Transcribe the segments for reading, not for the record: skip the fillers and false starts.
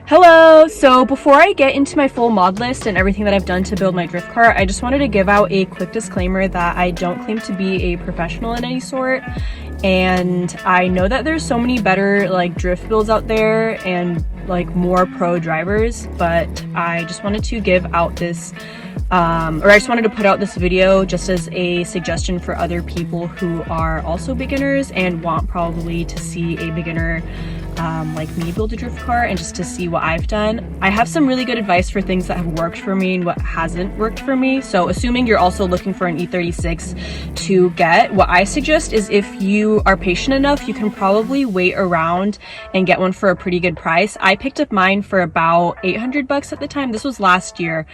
Hello! So before I get into my full mod list and everything that I've done to build my drift car, I just wanted to give out a quick disclaimer that I don't claim to be a professional in any sort. And I know that there's so many better like drift builds out there and like more pro drivers, but I just wanted to give out this I just wanted to put out this video just as a suggestion for other people who are also beginners and want probably to see a beginner like me build a drift car and just to see what I've done. I have some really good advice for things that have worked for me and what hasn't worked for me. So assuming you're also looking for an E36 to get, what I suggest is if you are patient enough, you can probably wait around and get one for a pretty good price. I picked up mine for about 800 bucks at the time. This was last year.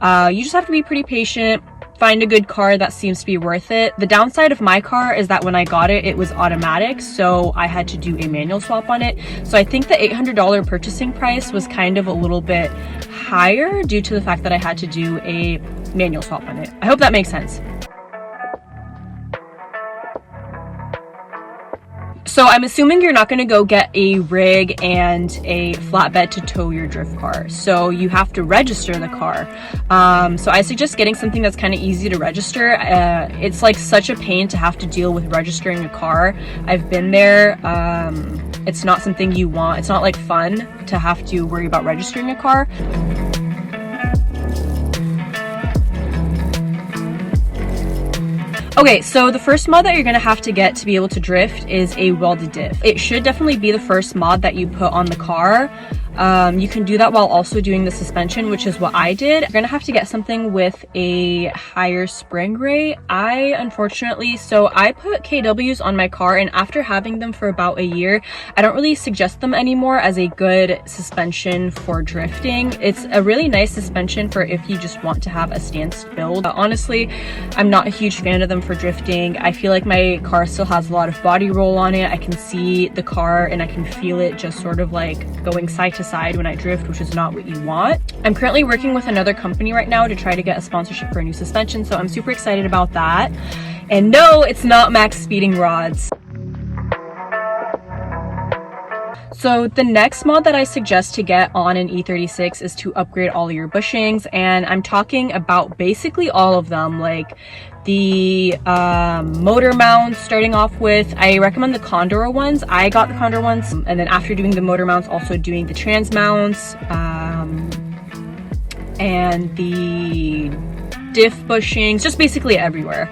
You just have to be pretty patient, find a good car that seems to be worth it. The downside of my car is that when I got it, it was automatic, so I had to do a manual swap on it. So I think the $800 purchasing price was kind of a little bit higher due to the fact that I had to do a manual swap on it. I hope that makes sense. So I'm assuming you're not going to go get a rig and a flatbed to tow your drift car. So you have to register the car. So I suggest getting something that's kind of easy to register. It's like such a pain to have to deal with registering a car. I've been there. It's not something you want. It's not like fun to have to worry about registering a car. Okay, so the first mod that you're gonna have to get to be able to drift is a welded diff. It should definitely be the first mod that you put on the car. You can do that while also doing the suspension, which is what I did. You're gonna have to get something with a higher spring rate. So I put KWs on my car, and after having them for about a year, I don't really suggest them anymore as a good suspension for drifting. It's a really nice suspension for if you just want to have a stance build. Honestly, I'm not a huge fan of them for drifting. I feel like my car still has a lot of body roll on it. I can see the car and I can feel it just sort of like going side to side when I drift, which is not what you want. I'm currently working with another company right now to try to get a sponsorship for a new suspension, so I'm super excited about that. And no, it's not max speeding rods. So the next mod that I suggest to get on an E36 is to upgrade all of your bushings, and I'm talking about basically all of them, like the motor mounts starting off with. I recommend the Condor ones. I got the Condor ones, and then after doing the motor mounts, also doing the trans mounts and the diff bushings, just basically everywhere.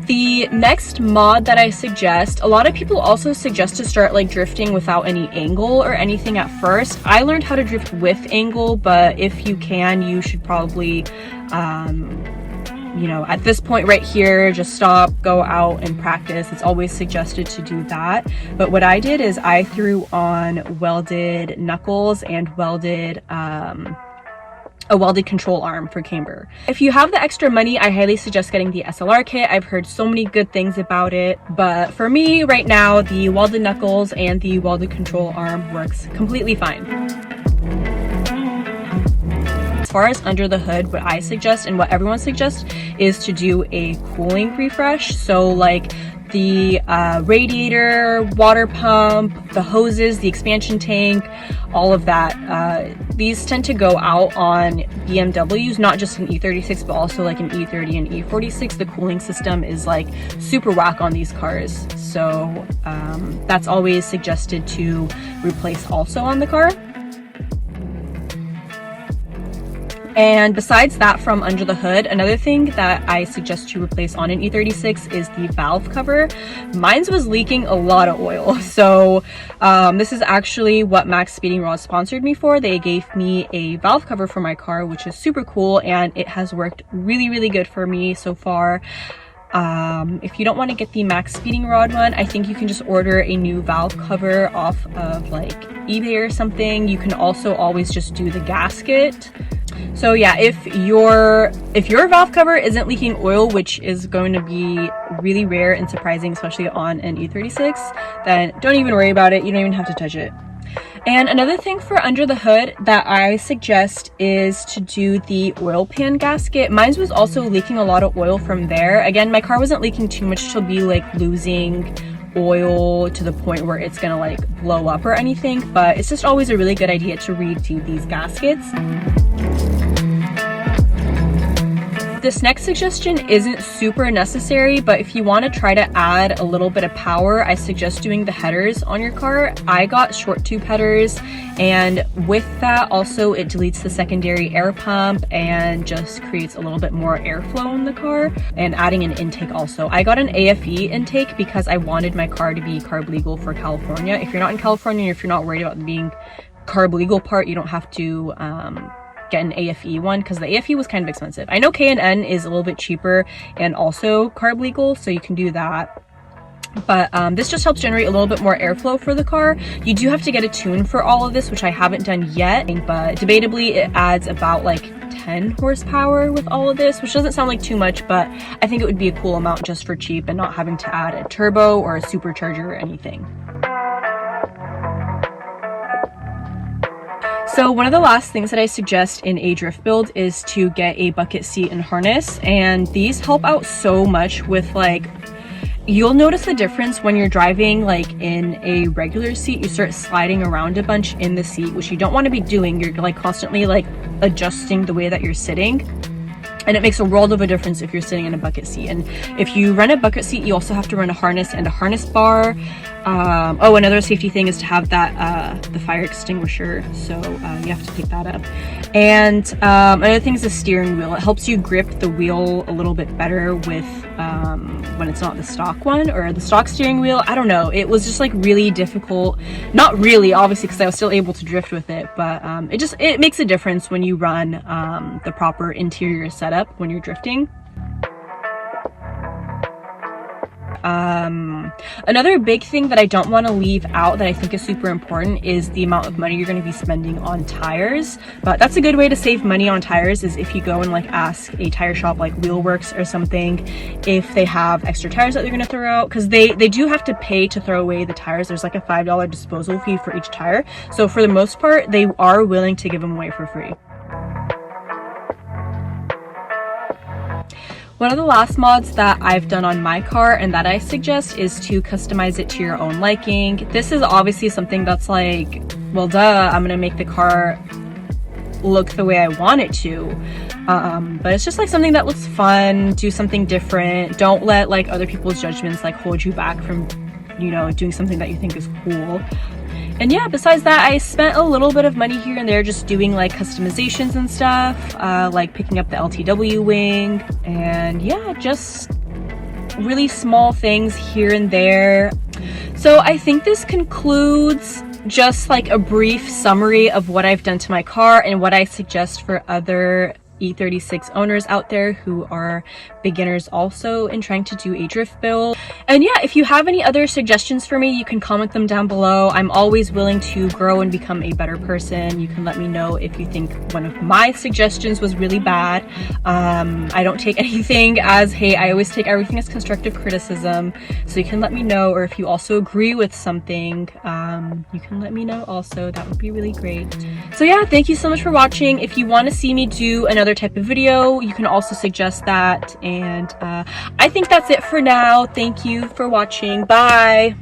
The next mod that I suggest, a lot of people also suggest to start like drifting without any angle or anything at first. I learned how to drift with angle, but if you can, you should probably, you know, at this point right here, just stop, go out and practice. It's always suggested to do that. But what I did is I threw on welded knuckles and a welded control arm for camber. If you have the extra money, I highly suggest getting the SLR kit. I've heard so many good things about it, but for me right now, the welded knuckles and the welded control arm works completely fine. As far as under the hood, what I suggest and what everyone suggests is to do a cooling refresh. So like the radiator, water pump, the hoses, the expansion tank, all of that. These tend to go out on BMWs, not just an E36, but also like an E30 and E46. The cooling system is like super whack on these cars. So that's always suggested to replace also on the car. And besides that, from under the hood, another thing that I suggest to replace on an E36 is the valve cover. Mine's was leaking a lot of oil. So this is actually what Max Speeding Rod sponsored me for. They gave me a valve cover for my car, which is super cool, and it has worked really, really good for me so far. If you don't want to get the Max Speeding Rod one, I think you can just order a new valve cover off of like eBay or something. You can also always just do the gasket. So yeah, if your valve cover isn't leaking oil, which is going to be really rare and surprising, especially on an E36, then don't even worry about it. You don't even have to touch it. And another thing for under the hood that I suggest is to do the oil pan gasket. Mine was also leaking a lot of oil from there. Again, my car wasn't leaking too much to be like losing oil to the point where it's gonna like blow up or anything, but it's just always a really good idea to redo these gaskets. This next suggestion isn't super necessary, but if you want to try to add a little bit of power, I suggest doing the headers on your car. I got short tube headers, and with that also it deletes the secondary air pump and just creates a little bit more airflow in the car, and adding an intake also. I got an AFE intake because I wanted my car to be carb legal for California. If you're not in California, if you're not worried about being carb legal part, you don't have to get an AFE one, because the AFE was kind of expensive. I know K&N is a little bit cheaper and also carb legal, so you can do that. But this just helps generate a little bit more airflow for the car. You do have to get a tune for all of this, which I haven't done yet, but debatably it adds about like 10 horsepower with all of this, which doesn't sound like too much, but I think it would be a cool amount just for cheap and not having to add a turbo or a supercharger or anything. So one of the last things that I suggest in a drift build is to get a bucket seat and harness, and these help out so much with like, you'll notice the difference when you're driving like in a regular seat. You start sliding around a bunch in the seat, which you don't want to be doing. You're like constantly like adjusting the way that you're sitting, and it makes a world of a difference if you're sitting in a bucket seat. And if you run a bucket seat, you also have to run a harness and a harness bar. Oh, another safety thing is to have that the fire extinguisher, so you have to pick that up. And another thing is the steering wheel. It helps you grip the wheel a little bit better with when it's not the stock one or the stock steering wheel. I don't know, it was just like really difficult. Not really, obviously, because I was still able to drift with it, but it makes a difference when you run the proper interior setup when you're drifting. Another big thing that I don't want to leave out that I think is super important is the amount of money you're going to be spending on tires. But that's a good way to save money on tires, is if you go and like ask a tire shop like Wheelworks or something if they have extra tires that they're going to throw out, because they do have to pay to throw away the tires. There's like a $5 disposal fee for each tire, so for the most part they are willing to give them away for free. One of the last mods that I've done on my car and that I suggest is to customize it to your own liking. This is obviously something that's like, well, duh, I'm gonna make the car look the way I want it to. But it's just like something that looks fun, do something different. Don't let like other people's judgments like hold you back from, you know, doing something that you think is cool. And yeah, besides that, I spent a little bit of money here and there just doing like customizations and stuff, like picking up the LTW wing, and yeah, just really small things here and there. So I think this concludes just like a brief summary of what I've done to my car and what I suggest for other e36 owners out there who are beginners also in trying to do a drift build. And yeah, if you have any other suggestions for me, you can comment them down below. I'm always willing to grow and become a better person. You can let me know if you think one of my suggestions was really bad. I don't take anything as hate. I always take everything as constructive criticism, so you can let me know. Or if you also agree with something, you can let me know also. That would be really great. So yeah, thank you so much for watching. If you want to see me do another type of video, you can also suggest that. And I think that's it for now. Thank you for watching. Bye.